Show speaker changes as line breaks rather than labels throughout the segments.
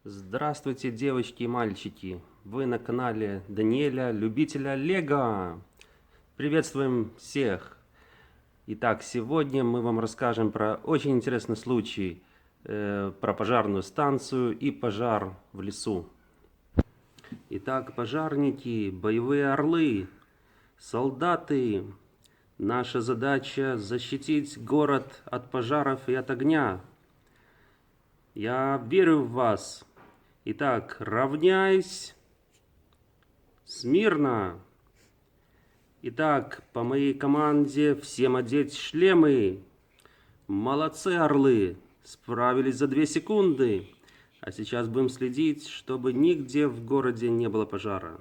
Здравствуйте, девочки и мальчики! Вы на канале Даниэля, любителя Лего. Приветствуем всех! Итак, сегодня мы вам расскажем про очень интересный случай, про пожарную станцию и пожар в лесу. Итак, пожарники, боевые орлы, солдаты. Наша задача защитить город от пожаров и от огня. Я верю в вас. Итак, равняйсь. Смирно. Итак, по моей команде всем одеть шлемы. Молодцы, орлы. Справились за 2 секунды. А сейчас будем следить, чтобы нигде в городе не было пожара.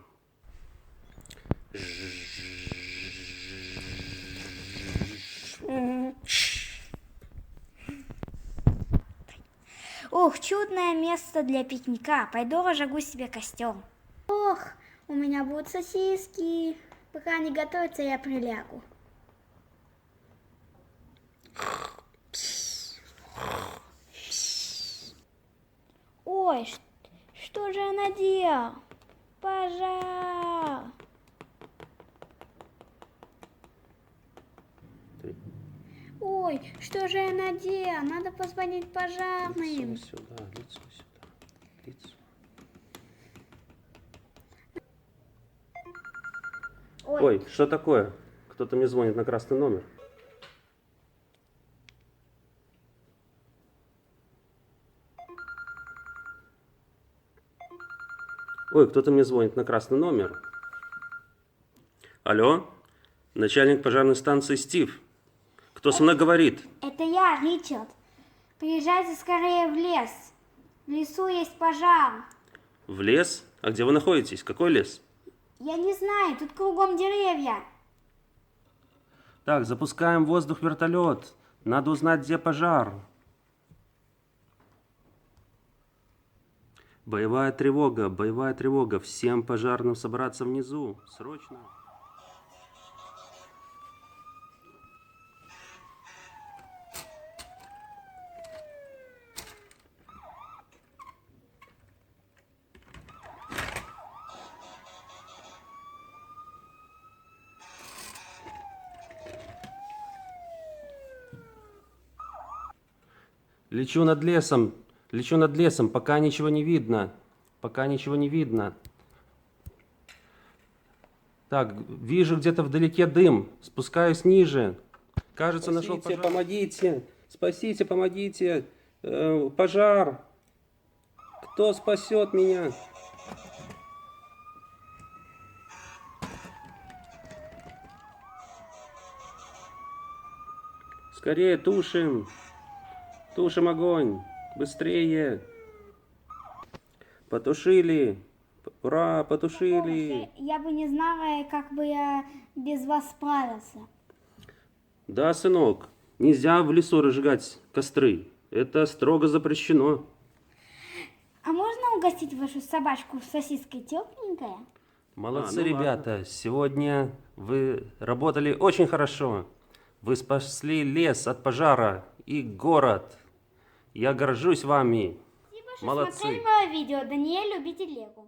Ох, чудное место для пикника. Пойду разжигу себе костер.
Ох, у меня будут сосиски. Пока они готовятся, я прилягу.
Ой, что же я наделал? Пожар!
Ой, что же я наделал? Надо позвонить пожарным.
Лицо сюда, лицо сюда. Лицо. Ой, что такое? Кто-то мне звонит на красный номер. Ой, кто-то мне звонит на красный номер. Алло? Начальник пожарной станции Стив. Кто со мной говорит?
Это я, Ричард. Приезжайте скорее в лес. В лесу есть пожар.
В лес? А где вы находитесь? Какой лес?
Я не знаю, тут кругом деревья.
Так, запускаем в воздух вертолет. Надо узнать, где пожар. Боевая тревога, боевая тревога. Всем пожарным собраться внизу. Срочно. Лечу над лесом, пока ничего не видно. Пока ничего не видно. Так, вижу где-то вдалеке дым. Спускаюсь ниже. Кажется, нашел пожар. Помогите, спасите, помогите. Пожар. Кто спасет меня? Скорее тушим. Тушим огонь! Быстрее! Потушили! Ура, потушили!
Я бы не знала, как бы я без вас справился.
Да, сынок, нельзя в лесу разжигать костры. Это строго запрещено.
А можно угостить вашу собачку сосиской тепленькая?
Молодцы, ребята! Сегодня вы работали очень хорошо. Вы спасли лес от пожара и город. Я горжусь вами.
Спасибо, что
Молодцы.
смотрели мое видео. Даниэль, любитель Лего.